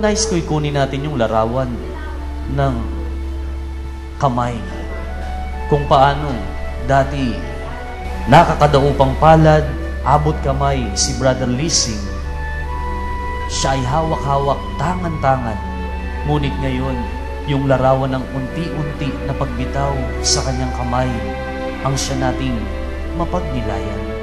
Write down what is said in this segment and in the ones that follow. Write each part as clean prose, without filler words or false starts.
Nais ko'y kunin natin yung larawan ng kamay. Kung paano dati nakakadaupang palad, abot kamay si Brother Lising. Siya ay hawak-hawak, tangan-tangan. Ngunit ngayon, yung larawan ng unti-unti na pagbitaw sa kanyang kamay ang siya nating mapagnilayan.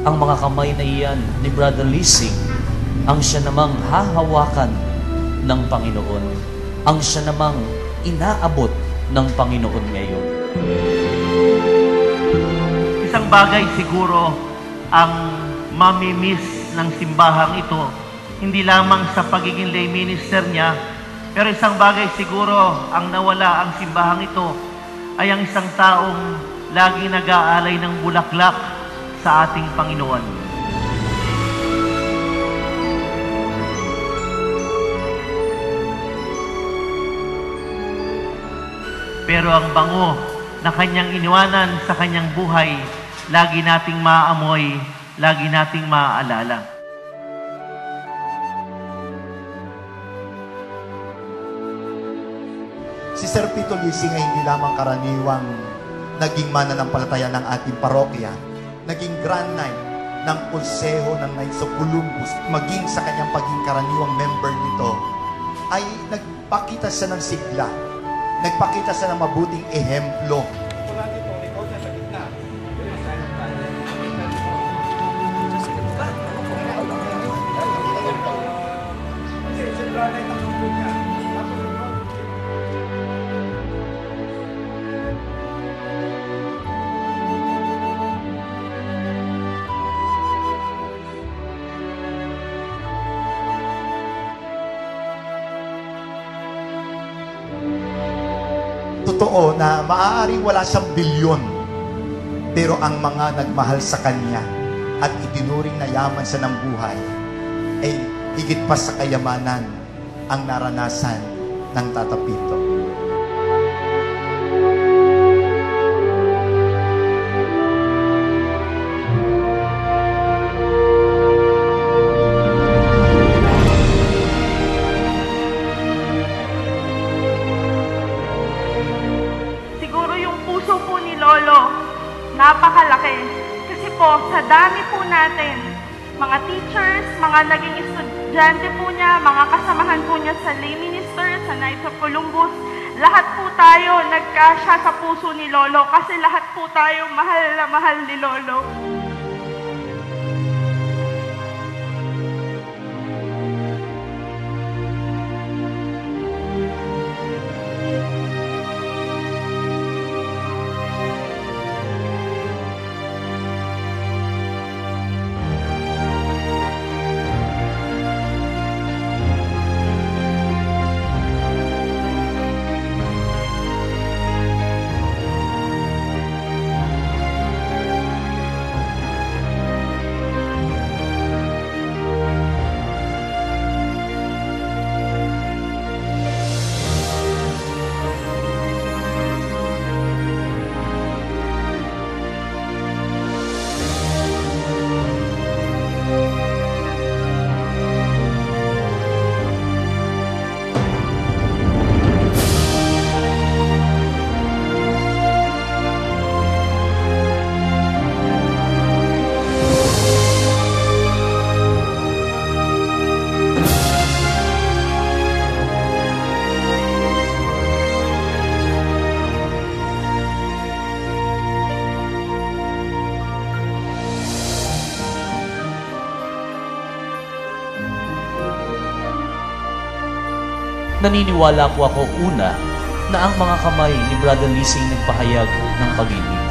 Ang mga kamay na iyan ni Brother Lising, ang siya namang hahawakan ng Panginoon. Ang siya namang inaabot ng Panginoon ngayon. Isang bagay siguro ang mamimiss ng simbahang ito, hindi lamang sa pagiging lay minister niya, pero isang bagay siguro ang nawala ang simbahang ito ay ang isang taong lagi nag-aalay ng bulaklak sa ating Panginoon. Pero ang bango na kanyang iniwanan sa kanyang buhay, lagi nating maaamoy, lagi nating maaalala. Si Sir Pito Lising ay hindi lamang karaniwang naging mananampalataya ng ating parokya, naging Grand Knight ng Konseho ng Knights of Columbus, maging sa kanyang paging karaniwang member nito, ay nagpakita siya ng sigla, nagpakita siya ng mabuting ehemplo. Totoo na maaaring wala siyang bilyon, pero ang mga nagmahal sa kanya at itinuring na yaman siya ng buhay ay higit pa sa kayamanan ang naranasan ng Tata Pito. Napakalaki. Kasi po, sa dami po natin, mga teachers, mga naging estudyante po niya, mga kasamahan po niya sa lay minister, sa Knights of Columbus, lahat po tayo nagkasya sa puso ni Lolo kasi lahat po tayo mahal na mahal ni Lolo. Naniniwala po ako una na ang mga kamay ni Brother Lising nagpahayag ng pag-ibig.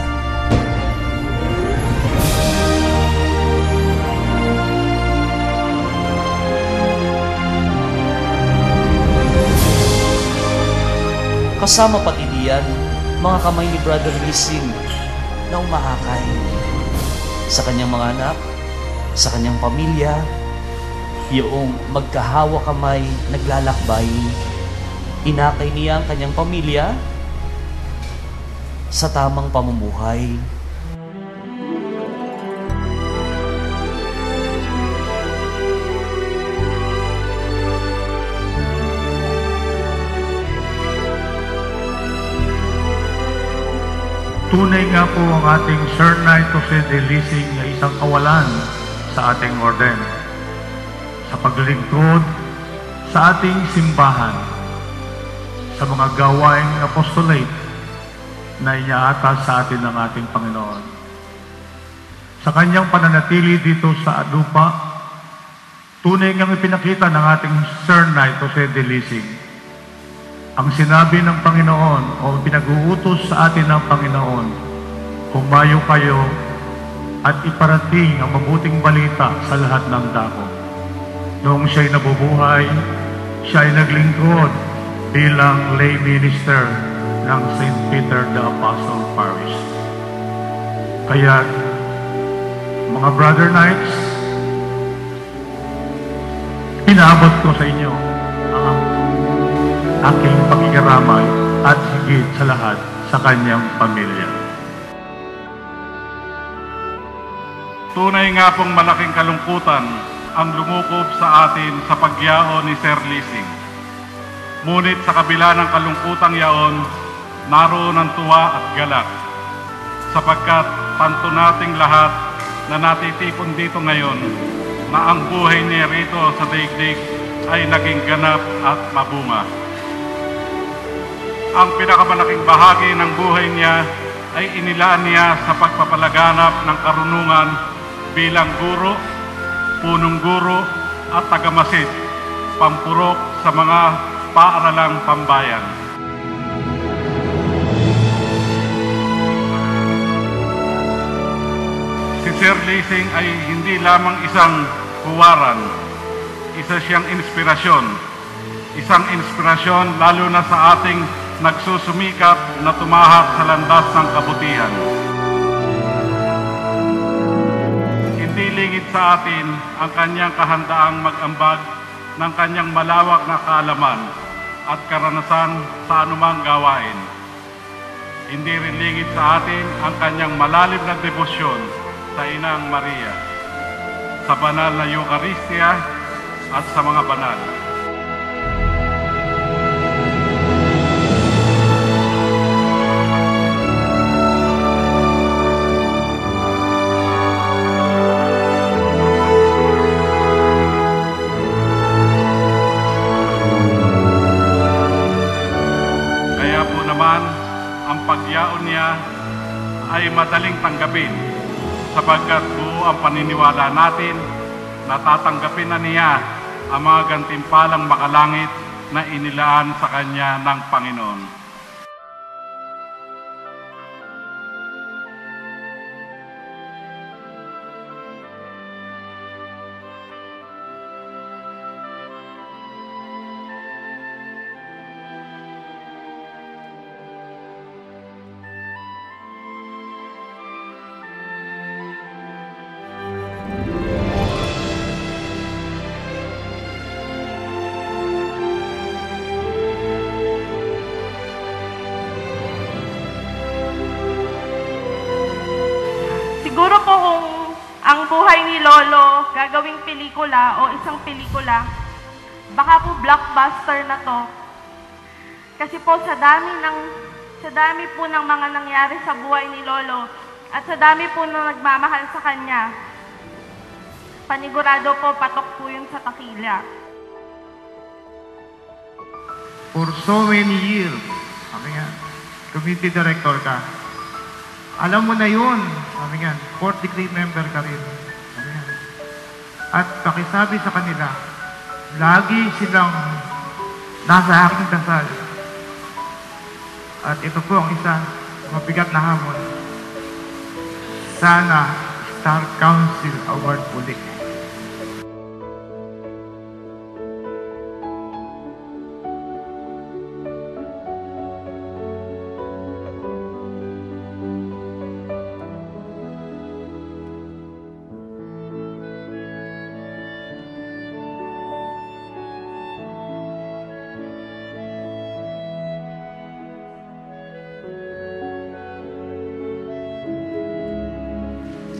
Kasama pati diyan, mga kamay ni Brother Lising na umahakay sa kanyang mga anak, sa kanyang pamilya, yung magkahawa kamay, naglalakbay. Inakay niya ang kanyang pamilya sa tamang pamumuhay. Tunay nga po ang ating Sir Knight Jose de Lising na isang kawalan sa ating orden, sa paglilingkod sa ating simbahan, sa mga gawaing apostolate na inyaatas sa atin ng ating Panginoon. Sa kanyang pananatili dito sa lupa, tunay ngang ipinakita ng ating Sir Knight Jose de Lising ang sinabi ng Panginoon o pinag-uutos sa atin ng Panginoon, humayo kayo at iparating ang mabuting balita sa lahat ng dako. Noong siya'y nabubuhay, siya'y naglingkod bilang lay minister ng St. Peter the Apostle Parish. Kaya, mga Brother Knights, inaabot ko sa inyo ang aking pakikiramay at higit sa lahat sa kanyang pamilya. Tunay nga pong malaking kalungkutan ang lumukob sa atin sa pagyaon ni Sir Lising. Ngunit sa kabila ng kalungkutang yaon, naroon ang tuwa at galak, sapagkat tanto nating lahat na natitipon dito ngayon na ang buhay niya rito sa daigdig ay naging ganap at mabunga. Ang pinakamalaking bahagi ng buhay niya ay inilaan niya sa pagpapalaganap ng karunungan bilang guro, punong guro at tagamasid, pampurok sa mga paaralang pambayan. Si Sir Lising ay hindi lamang isang huwaran, isa siyang inspirasyon. Isang inspirasyon lalo na sa ating nagsusumikap na tumahak sa landas ng kabutihan. Hindi lingid sa atin ang kanyang kahandaang mag-ambag ng kanyang malawak na kaalaman at karanasan sa anumang gawain. Hindi rin lingid sa atin ang kanyang malalim na debosyon sa Inang Maria, sa banal na Eucharistia at sa mga banal. Ang pagyaon niya ay madaling tanggapin sapagkat buo ang paniniwala natin na tatanggapin na niya ang mga gantimpalang makalangit na inilaan sa kanya ng Panginoon. Siguro po kung ang buhay ni Lolo gagawing pelikula o isang pelikula, baka po blockbuster na to. Kasi po sa dami po ng mga nangyari sa buhay ni Lolo at sa dami po ng nagmamahal sa kanya, panigurado po patok po yun sa takilya. For so many years, sabi nga, committee director ka. Alam mo na yun, sabi nga, 4th degree member ka rin. Sabi nga. At pakisabi sa kanila, lagi silang nasa aking dasal. At ito po ang isa, mabigat na hamon. Sana Star Council Award ulit.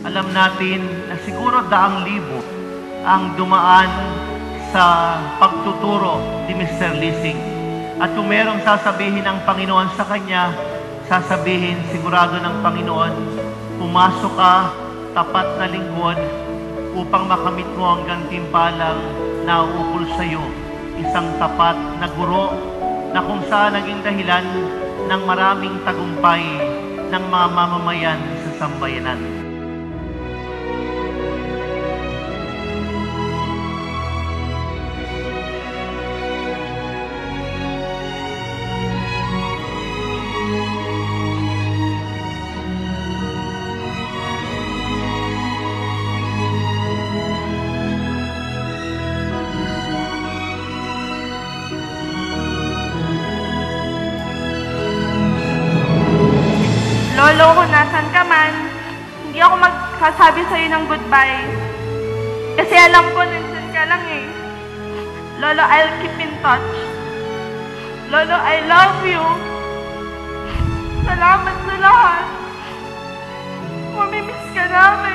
Alam natin na siguro daang libo ang dumaan sa pagtuturo ni Mr. Lising. At kung merong sasabihin ng Panginoon sa kanya, sasabihin sigurado ng Panginoon, pumasok ka, tapat na lingkod, upang makamit mo ang gantimpalang nauukol sa iyo. Isang tapat na guro na kung saan naging dahilan ng maraming tagumpay ng mga mamamayan sa sambayanan. Lolo, kung nasan ka man, hindi ako magsasabi sa'yo ng goodbye. Kasi alam ko, nandiyan ka lang eh. Lolo, I'll keep in touch. Lolo, I love you. Salamat sa lahat. Mamimiss ka namin.